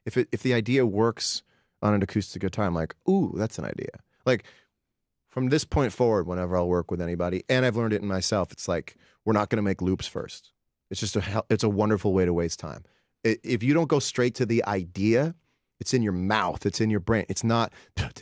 if the idea works on an acoustic guitar, I'm like, ooh, that's an idea. Like from this point forward, whenever I'll work with anybody, and I've learned it in myself, it's like we're not going to make loops first. It's just it's a wonderful way to waste time. If you don't go straight to the idea, it's in your mouth, it's in your brain. It's not, and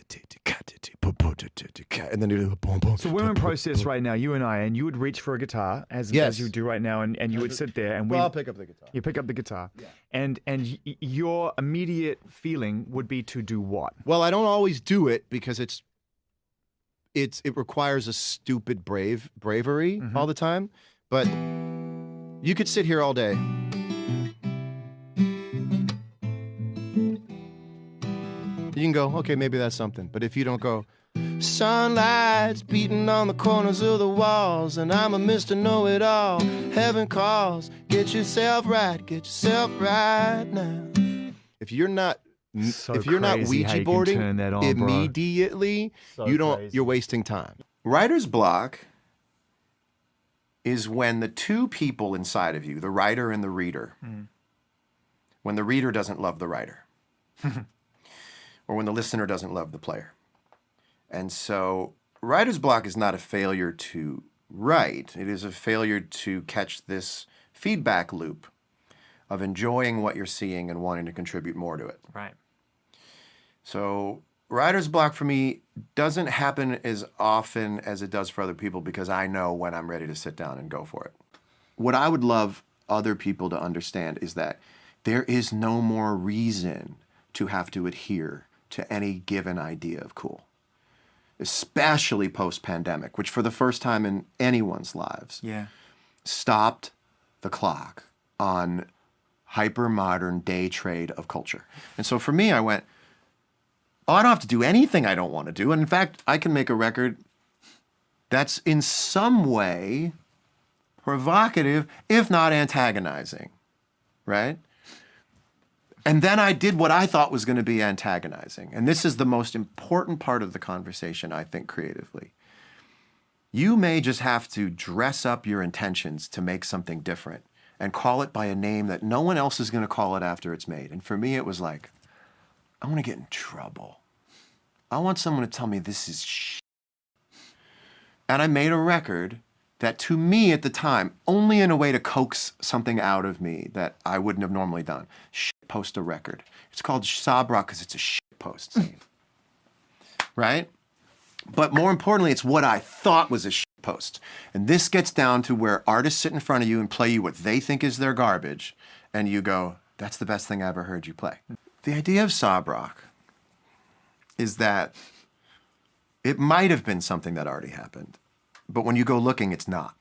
then you do boom, boom. So we're in process right now, you and I, and you would reach for a guitar as you do right now, and you would sit there, and I'll pick up the guitar. You pick up the guitar, and your immediate feeling would be to do what? Well, I don't always do it because it requires a stupid bravery all the time. But you could sit here all day. You can go, okay, maybe that's something. But if you don't go, sunlight's beating on the corners of the walls, and I'm a Mr. Know-It-All. Heaven calls, get yourself right now. If you're not Ouija boarding immediately, you're wasting time. Writer's block is when the two people inside of you, the writer and the reader, when the reader doesn't love the writer, or when the listener doesn't love the player. And so writer's block is not a failure to write. It is a failure to catch this feedback loop of enjoying what you're seeing and wanting to contribute more to it. Right. So writer's block for me doesn't happen as often as it does for other people because I know when I'm ready to sit down and go for it. What I would love other people to understand is that there is no more reason to have to adhere to any given idea of cool, especially post-pandemic, which for the first time in anyone's lives stopped the clock on hyper-modern day trade of culture. And so for me, I went, oh, I don't have to do anything I don't want to do. And in fact, I can make a record that's in some way provocative, if not antagonizing, right? And then I did what I thought was going to be antagonizing. And this is the most important part of the conversation, I think, creatively. You may just have to dress up your intentions to make something different and call it by a name that no one else is going to call it after it's made. And for me, it was like, I want to get in trouble. I want someone to tell me this is shit. And I made a record that to me at the time, only in a way to coax something out of me that I wouldn't have normally done. Post a record. It's called Sob Rock because it's a shit post scene. Right? But more importantly, it's what I thought was a shit post. And this gets down to where artists sit in front of you and play you what they think is their garbage, and you go, that's the best thing I ever heard you play. The idea of Sob Rock is that it might have been something that already happened, but when you go looking, it's not.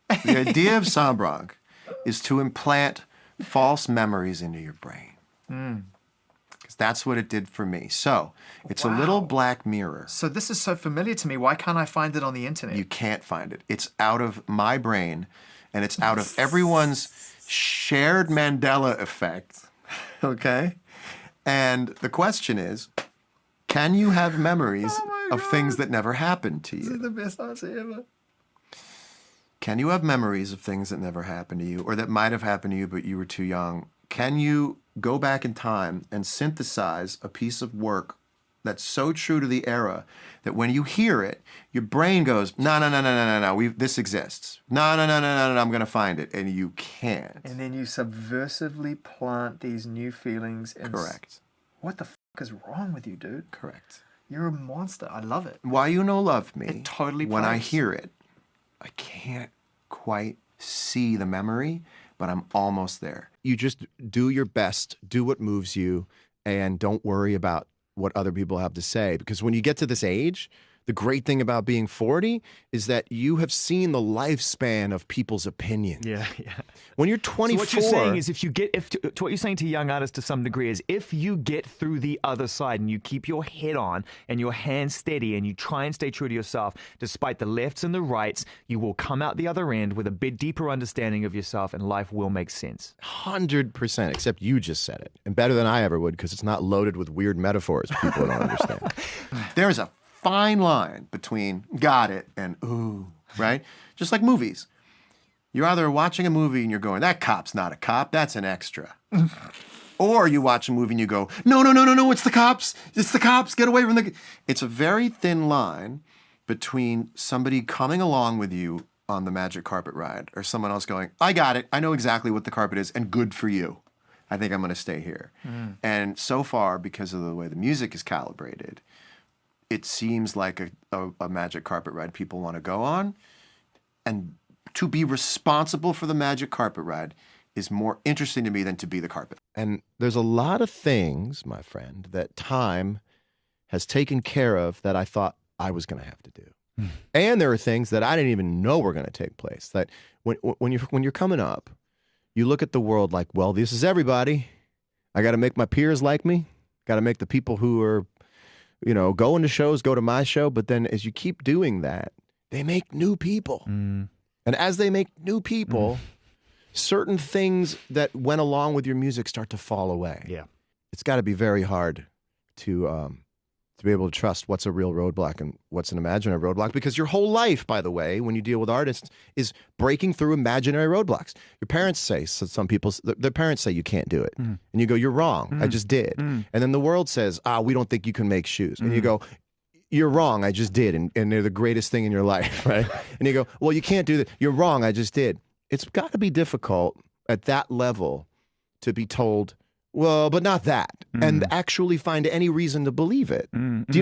The idea of Sob Rock is to implant false memories into your brain. Because that's what it did for me. So it's a little Black Mirror. So this is so familiar to me. Why can't I find it on the internet? You can't find it. It's out of my brain, and it's out of everyone's shared Mandela effect. Okay? And the question is, can you have memories of things that never happened to you? This is the best answer ever. Can you have memories of things that never happened to you or that might have happened to you but you were too young? Can you go back in time and synthesize a piece of work that's so true to the era that when you hear it, your brain goes, no, this exists. No, I'm going to find it. And you can't. And then you subversively plant these new feelings. Correct. What the is wrong with you, dude? Correct. You're a monster. I love it. Why You No Love Me, it totally when I plays. hear it, I can't quite see the memory, but I'm almost there. You just do your best, do what moves you, and don't worry about what other people have to say. Because when you get to this age, the great thing about being 40 is that you have seen the lifespan of people's opinions. Yeah. When you're 24... So what you're saying is what you're saying to young artists to some degree is if you get through the other side and you keep your head on and your hands steady and you try and stay true to yourself, despite the lefts and the rights, you will come out the other end with a bit deeper understanding of yourself and life will make sense. 100%, except you just said it. And better than I ever would because it's not loaded with weird metaphors people don't understand. There's a fine line between got it and ooh, right? Just like movies. You're either watching a movie and you're going, that cop's not a cop, that's an extra. Or you watch a movie and you go, no, it's the cops. It's the cops. Get away from the... It's a very thin line between somebody coming along with you on the magic carpet ride or someone else going, I got it. I know exactly what the carpet is and good for you. I think I'm going to stay here. And so far, because of the way the music is calibrated, it seems like a magic carpet ride people want to go on. And to be responsible for the magic carpet ride is more interesting to me than to be the carpet. And there's a lot of things, my friend, that time has taken care of that I thought I was going to have to do. And there are things that I didn't even know were going to take place. That when you're coming up, you look at the world like, well, this is everybody. I got to make my peers like me. Got to make the people who are, going to shows go to my show. But then as you keep doing that, they make new people. And as they make new people, certain things that went along with your music start to fall away. Yeah. It's got to be very hard to be able to trust what's a real roadblock and what's an imaginary roadblock, because your whole life, by the way, when you deal with artists, is breaking through imaginary roadblocks. Your parents say, some people, their parents say you can't do it. And you go, you're wrong. I just did. And then the world says, we don't think you can make shoes. And you go, you're wrong. I just did. And they're the greatest thing in your life, right? And you go, well, you can't do that. You're wrong. I just did. It's got to be difficult at that level to be told, well, but not that, and actually find any reason to believe it. Do you know